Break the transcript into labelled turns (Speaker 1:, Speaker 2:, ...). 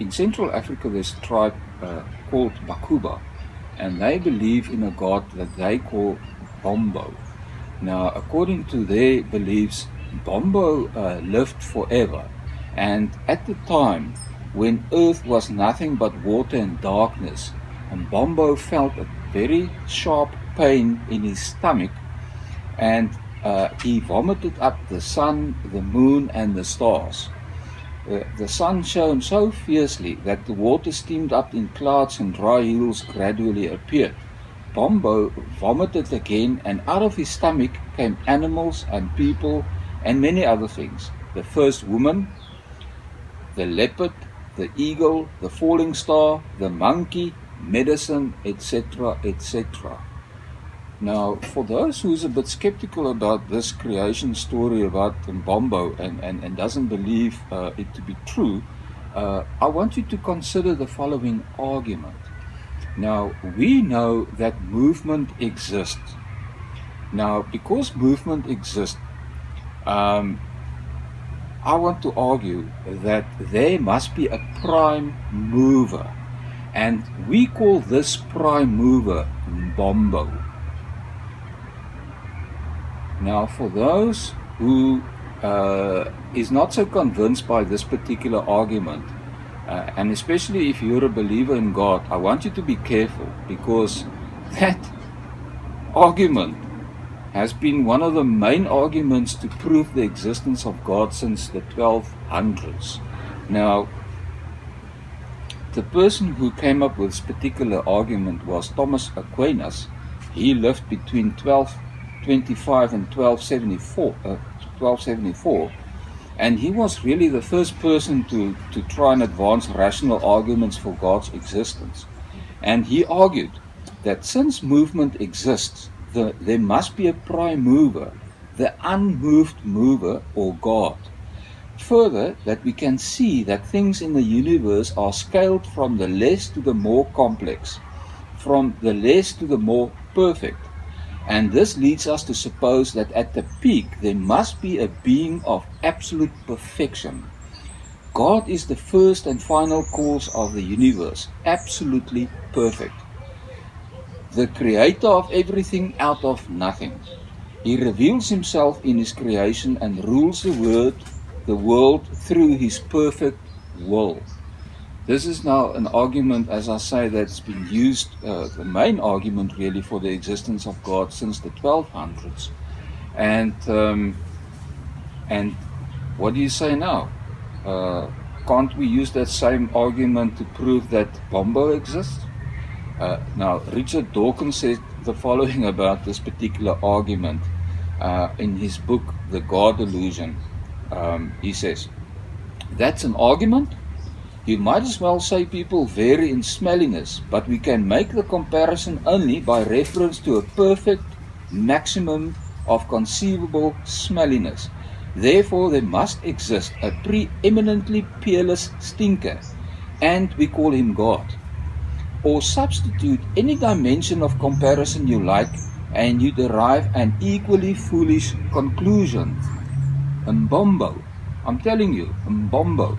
Speaker 1: in Central Africa, there's a tribe called Bakuba, and they believe in a god that they call Bombo. Now, according to their beliefs, Bombo lived forever, and at the time when earth was nothing but water and darkness, and Bombo felt a very sharp pain in his stomach, and he vomited up the sun, the moon, and the stars. The sun shone so fiercely that the water steamed up in clouds and dry hills gradually appeared. Bombo vomited again, and out of his stomach came animals and people and many other things. The first woman, the leopard, the eagle, the falling star, the monkey, medicine, etc., etc. Now, for those who's a bit skeptical about this creation story about Bombo and doesn't believe it to be true, I want you to consider the following argument. Now, we know that movement exists. Now, because movement exists, I want to argue that there must be a prime mover, and we call this prime mover Bombo. Now, for those who is not so convinced by this particular argument, and especially if you're a believer in God, I want you to be careful, because that argument has been one of the main arguments to prove the existence of God since the 1200s. Now, the person who came up with this particular argument was Thomas Aquinas. He lived between 1225 and 1274, and he was really the first person to try and advance rational arguments for God's existence. And he argued that since movement exists, there must be a prime mover, the unmoved mover, or God. Further, that we can see that things in the universe are scaled from the less to the more complex, from the less to the more perfect. And this leads us to suppose that at the peak there must be a being of absolute perfection. God is the first and final cause of the universe, absolutely perfect. The creator of everything out of nothing. He reveals himself in his creation and rules the world through his perfect will. This is now an argument, as I say, that's been used, the main argument really for the existence of God since the 1200s. And what do you say now? Can't we use that same argument to prove that Bombo exists? Now, Richard Dawkins said the following about this particular argument in his book, The God Illusion. He says, that's an argument? You might as well say people vary in smelliness, but we can make the comparison only by reference to a perfect maximum of conceivable smelliness. Therefore, there must exist a preeminently peerless stinker, and we call him God. Or substitute any dimension of comparison you like, and you derive an equally foolish conclusion. Mbombo, I'm telling you, Mbombo.